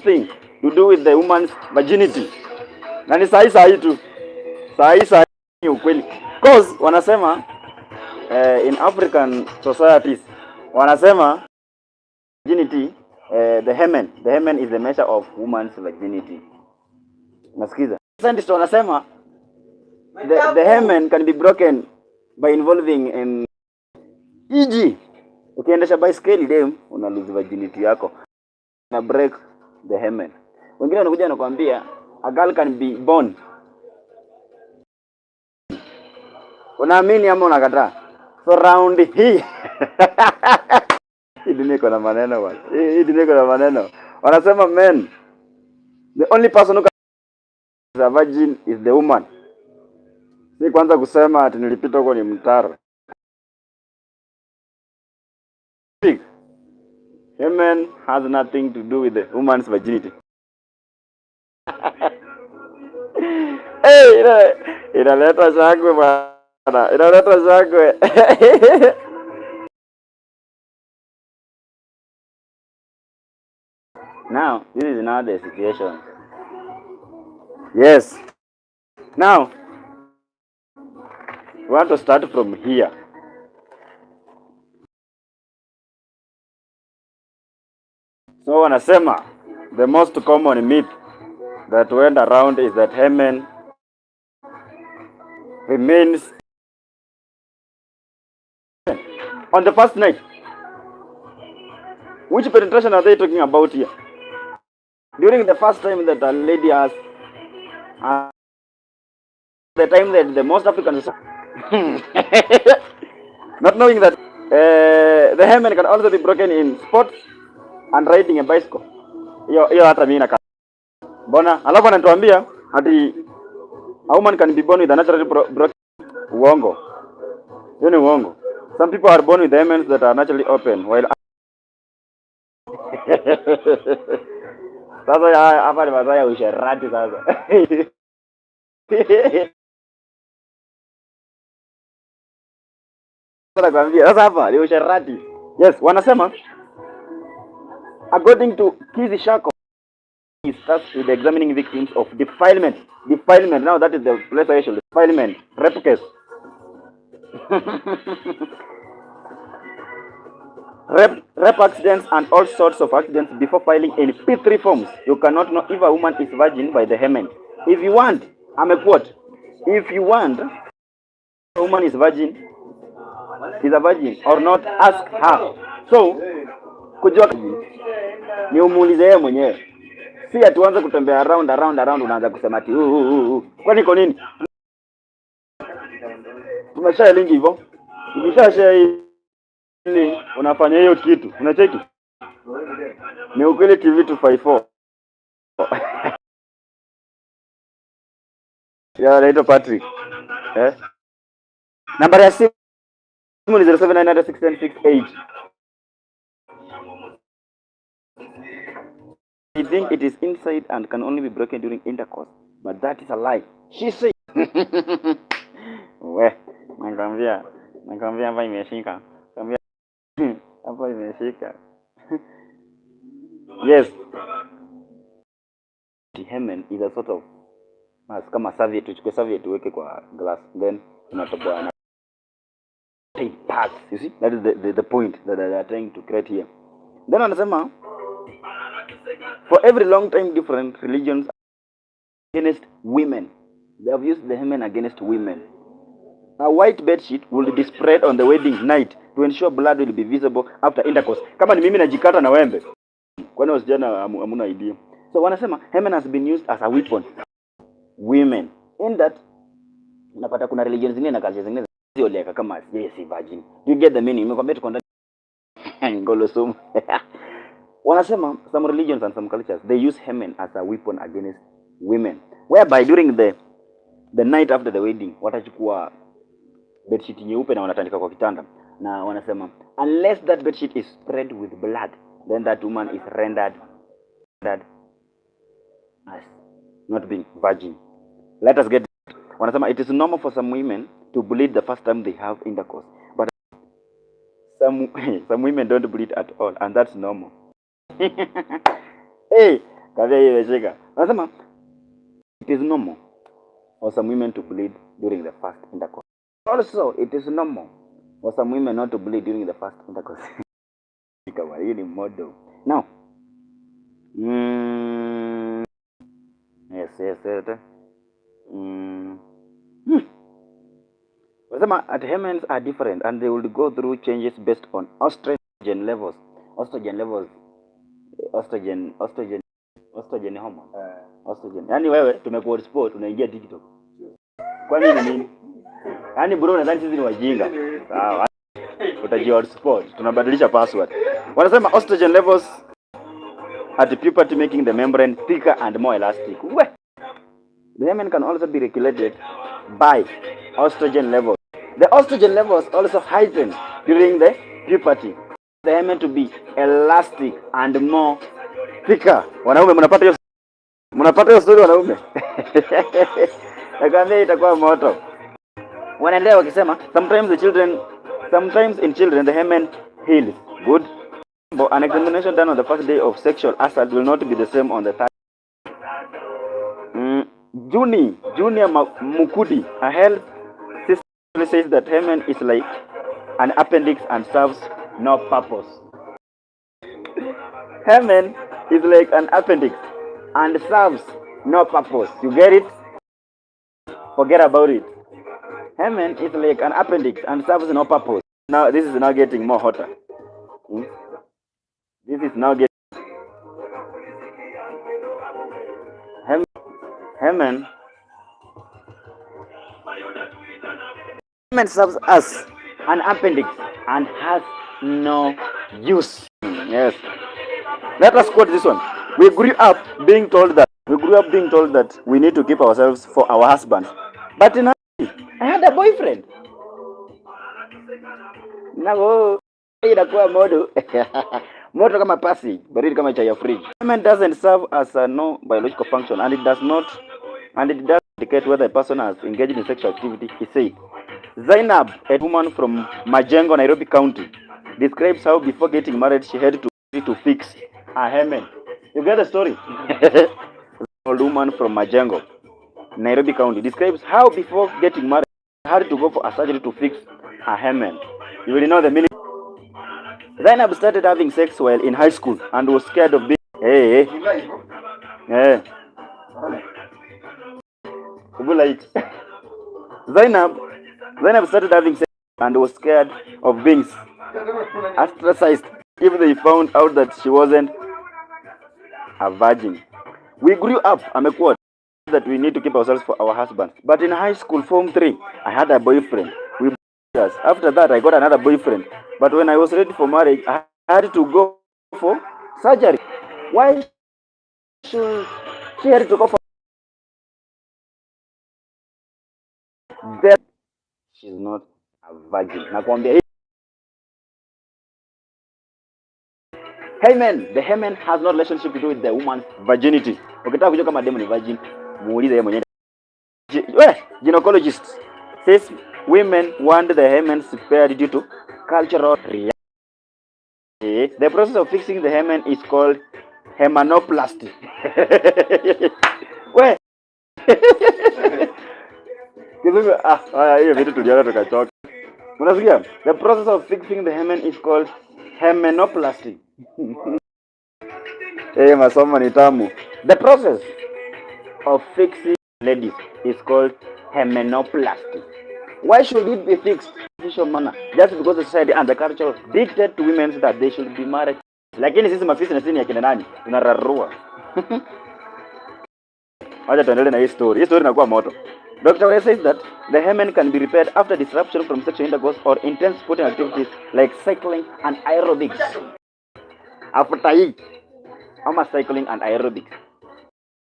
thing to do with the woman's virginity. Na ni sahi tu. Sahi ukweli. Cause wanasema in African societies wanasema virginity, the hymen is the measure of woman's virginity. Nasikiza. Scientists wanasema the hymen can be broken by involving in e.g. ukiendesha baiskeli dem una lose virginity yako na break the hymen. Wengine wanakuja nakwambia a girl can be born. Unaamini ama unakataa? So round hii hii dunia iko na maneno bwana. Hii dunia iko na maneno. Wanasema men, the only person who can be a virgin is the woman. Si kwanza kusema ati nilipita huko ni mtaro. Hymen has nothing to do with the woman's virginity. Hey, inaleta shangwe bwana. Inaleta shangwe. Now, this is now the situation. Yes. Now, we want to start from here. So wanasema the most common myth that went around is that hymen remains on the first night. Which penetration are they talking about here? During the first time that a lady has, the time that the most Africans not knowing that the hymen can also be broken in sports and riding a bicycle. Hiyo hata mimi na bona, alafu anatuambia ati a woman can be born with a naturally broken. Uongo. Hiyo ni uongo. Some people are born with hymens that are naturally open while sasa hapa ni mazaya usherati sasa. Sasa hapa ni usherati. Yes, wanasema according to Kizi Shako, he starts with examining victims of defilement. Defilement, now that is the place I should defilement, rape case. Rape accidents and all sorts of accidents before filing in P3 forms. You cannot know if a woman is virgin by the hymen. If you want, I'm a quote. If you want a woman is a virgin or not, ask her. So, kujua ni umuulize yeye mwenyewe. Si atuanze kutembea around unaanza kusema ati kwani iko nini? Tumeshaelingi hivyo. Ukishashare hili unafanya hiyo kitu. Unacheki? Ni ukweli TV 254. Ya naitwa Patrick. Nambari ya simu ni 07996168. I think it is inside and can only be broken during intercourse, but that is a lie. She said. We, nakwambia hapa imeshika. Nakwambia hapa imeshika. Yes. The hymen is a sort of kama serviette, tuchukue serviette tuweke kwa glass, then tunatoboa na parts. You see, that is the point that they are trying to create here. Then wanasema for every long time different religions against women, they have used the hymen against women. A white bed sheet will be spread on the wedding night to ensure blood will be visible after intercourse. Kama ni mimi najikata na wembe, kwani wasijana hamuna idea. So wanasema hymen has been used as a weapon women, in that unapata kuna religions zingine na cultures zingine zioleka kama yes virgin. Do you get the meaning? Nimekwambia tuko ndani ngolosumu. Wanasema some religions and some cultures they use hymen as a weapon against women, whereby during the night after the wedding watachukua bedsheet nyeupe na wanatandika kwa kitanda, na wanasema unless that bedsheet is spread with blood, then that woman is rendered as not being virgin. Let us get it. Wanasema it is normal for some women to bleed the first time they have intercourse, but some women don't bleed at all, and that's normal. Hey, Kavya hiyo imeshika. Wanasema it is normal for some women to bleed during the first intercourse. Also, it is normal for some women not to bleed during the first intercourse. Kama hii ni model. Now, yes. Wanasema at Hymens are different and they will go through changes based on estrogen levels. Estrogen hormone. Estrogen. Yaani wewe tumekuwa sport unaingia TikTok. Kwa nini? Yaani bro nadhani sisi ni wajinga. Sawa. Utajiwa sport. Tunabadilisha password. Wanasema estrogen levels at puberty making the membrane thicker and more elastic. The hymen can also be regulated by estrogen levels. The estrogen levels also heighten during the puberty. The hymen to be elastic and more thicker. Wanaume mnapata hiyo story wanaume. Nakwambia itakuwa moto. Wanaendelea wakisema sometimes in children the hymen heals. Good. But an examination done on the first day of sexual assault will not be the same on the third. Junior Mukudi, a health system, says that hymen is like an appendix and serves no purpose. Hymen is like an appendix and serves no purpose. You get it? Forget about it. Hymen is like an appendix and serves no purpose. Now this is now getting more hotter. This is now getting Hymen serves as an appendix and has no use. Yes. Let us quote this one. We grew up being told that we need to keep ourselves for our husbands. But in I had a boyfriend. Now inakuwa modo. Moto kama pasi, baridi kama chai ya fridge. Hymen doesn't serve as a no biological function and it does indicate whether a person has engaged in sexual activity. He said, Zainab, a woman from Majengo, Nairobi County, describes how before getting married she had to fix her hymen. You get the story? A woman from Majengo, Nairobi County, describes how before getting married she had to go for a surgery to fix her hymen. You will know the meaning. Zainab started having sex while in high school and was scared of being Zainab started having sex and was scared of being ostracized if they found out that she wasn't a virgin. We grew up, I'm a quote, that we need to keep ourselves for our husbands. But in high school, Form 3, I had a boyfriend. After that, I got another boyfriend. But when I was ready for marriage, I had to go for surgery. Why should she have to go for that? She's not a virgin. Nakwambia Hymen, the hymen has no relationship to do with the woman's virginity. Ukitaka kujua kama demu ni virgin, muulize yeye mwenyewe. Gynecologist says women want the hymen spared due to cultural reality. The process of fixing the hymen is called hymenoplasty. We. Hiyo vitu tuliona tukachoka. Unasikia? The process of fixing the hymen is called hymenoplasty. Masomo ni tamu. The process of fixing ladies is called hymenoplasty. Why should it be fixed in a official manner? Just because the society and the culture dictate to women that they should be married. Lakini sisi mafisi na sisi ya kina nani? Tunararua. Wacha tuendelee na hii story. Hii story inakuwa moto. Dr. West says that the hymen can be repaired after disruption from sexual intercourse or intense sporting activities like cycling and aerobics. After hii, ama cycling and aerobics.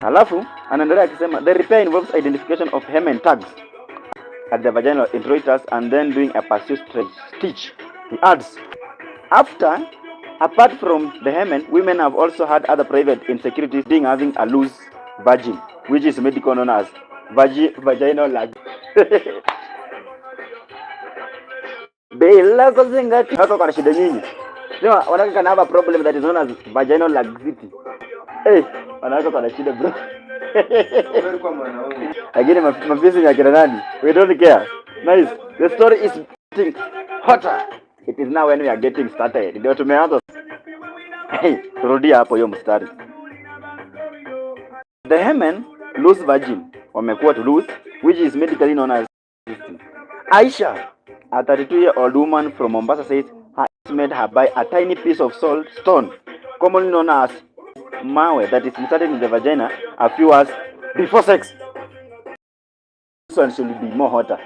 Halafu, anaendelea akisema, the repair involves identification of hymen tags at the vaginal introitus and then doing a passive stitch. He adds, apart from the hymen, women have also had other private insecurities, being having a loose vagin, which is medically known as vaginal laxity. Bila kuzingatia hata kwa shida nyingi. Sema wanataka have a problem that is known as vaginal laxity. Wanawake kwa shida bro. Again, my facing ya kina nani? We don't care. Nice. The story is getting hotter. It is now when we are getting started. Ndio tumeanza. Hey, turudia hapo hiyo mstari. The Hymen loose virgin wamekuwa to lose, which is medically known as Aisha, a 32-year-old woman from Mombasa, says her ex made her buy a tiny piece of salt stone, commonly known as mawe, that is inserted in the vagina a few hours before sex. This one should be more hotter.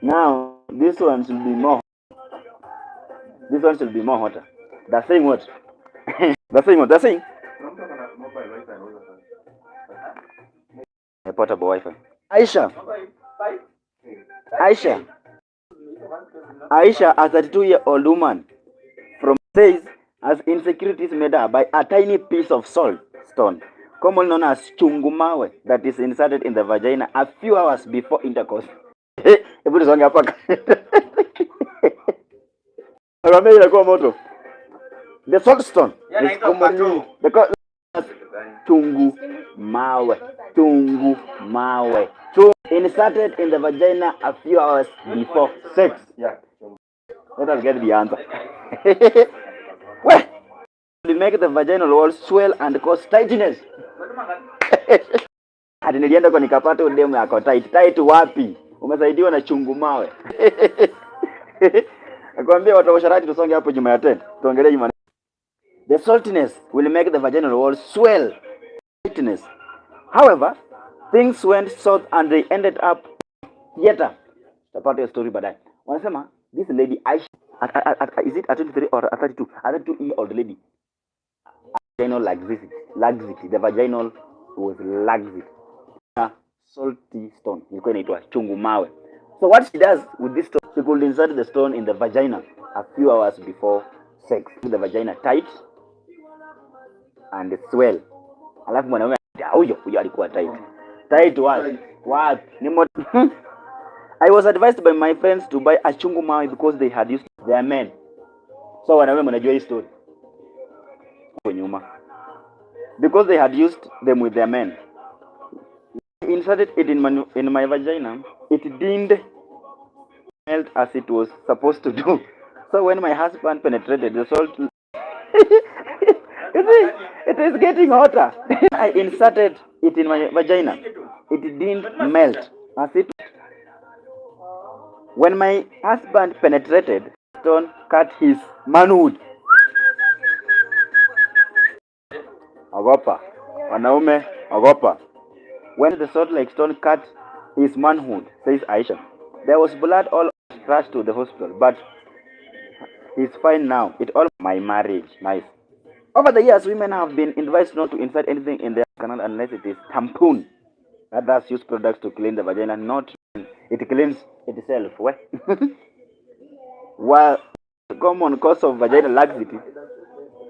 Now, this one should be more. This one should be more hotter. They're saying what? They're saying what? They're saying. A portable Wi-Fi. Aisha, a 32-year-old woman from says as insecurities made her by a tiny piece of salt stone, commonly known as chungumawe, that is inserted in the vagina a few hours before intercourse. Hebu tusonge hapa. The salt stone is commonly chungu mawe, inserted in the vagina a few hours before sex. Yeah. Let us get the answer. Well, we make the vaginal wall swell and cause tightness. Hadi nilienda kwa nikapata udemu yako tight. Tight wapi? Umesaidiwa na chungu mawe. Nakwambia watu wa sharati tusonge hapo juma ya 10. Tuongelee juma. The saltiness will make the vaginal wall swell. Tightness. However, things went south and they ended up theater. Tapata your story baadaye. Wanasema this lady Aisha, is it a 23 or a 32? A 32-year-old lady. Vaginal laxity. The vaginal was laxity. Salty stone. Ilikuwa inaitwa chungu mawe. So what she does with this stone, she could insert the stone in the vagina a few hours before sex. The vagina tight and swell. Alafu mwanaume huyo alikuwa tight. Tight what? Ni moto. I was advised by my friends to buy a chungu mawe because they had used their men. So wanaume mnajua hii story. Kwa nyuma. Because they had used them with their men. I inserted it in my vagina. It didn't melt as it was supposed to do. So when my husband penetrated the salt, it is getting hotter. I inserted it in my vagina. It didn't melt as it. When my husband penetrated, stone cut his manhood. Ogopa. Wanaume, ogopa. When the salt like stone cut his manhood, says Aisha, there was blood all rushed to the hospital, but he's fine now. It all my marriage. Nice. Over the years, women have been advised not to insert anything in their canal unless it is tampon. Others use products to clean the vagina, not it cleans itself. While the common cause of vaginal laxity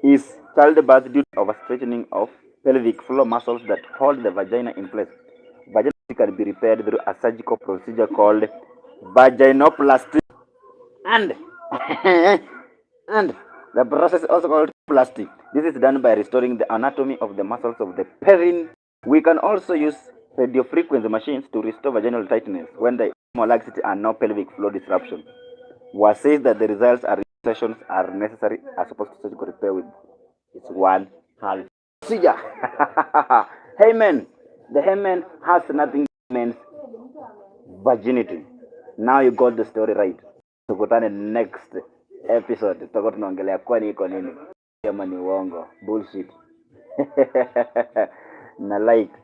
is childbirth due to overstretching of pelvic floor muscles that hold the vagina in place. Vagina can be repaired through a surgical procedure called vaginoplasty, and the process is also called plasty. This is done by restoring the anatomy of the muscles of the perineum. We can also use radiofrequency machines to restore vaginal tightness when the laxity and no pelvic floor disruption. Was says that the results are sessions are necessary as opposed to surgical repair with its one half procedure. Hymen. The Hymen has nothing means virginity. Now you got the story right. Tukutane next episode. Tutakuwa tunaongelea kwani iko nini. Kama ni uongo, bullshit. Na like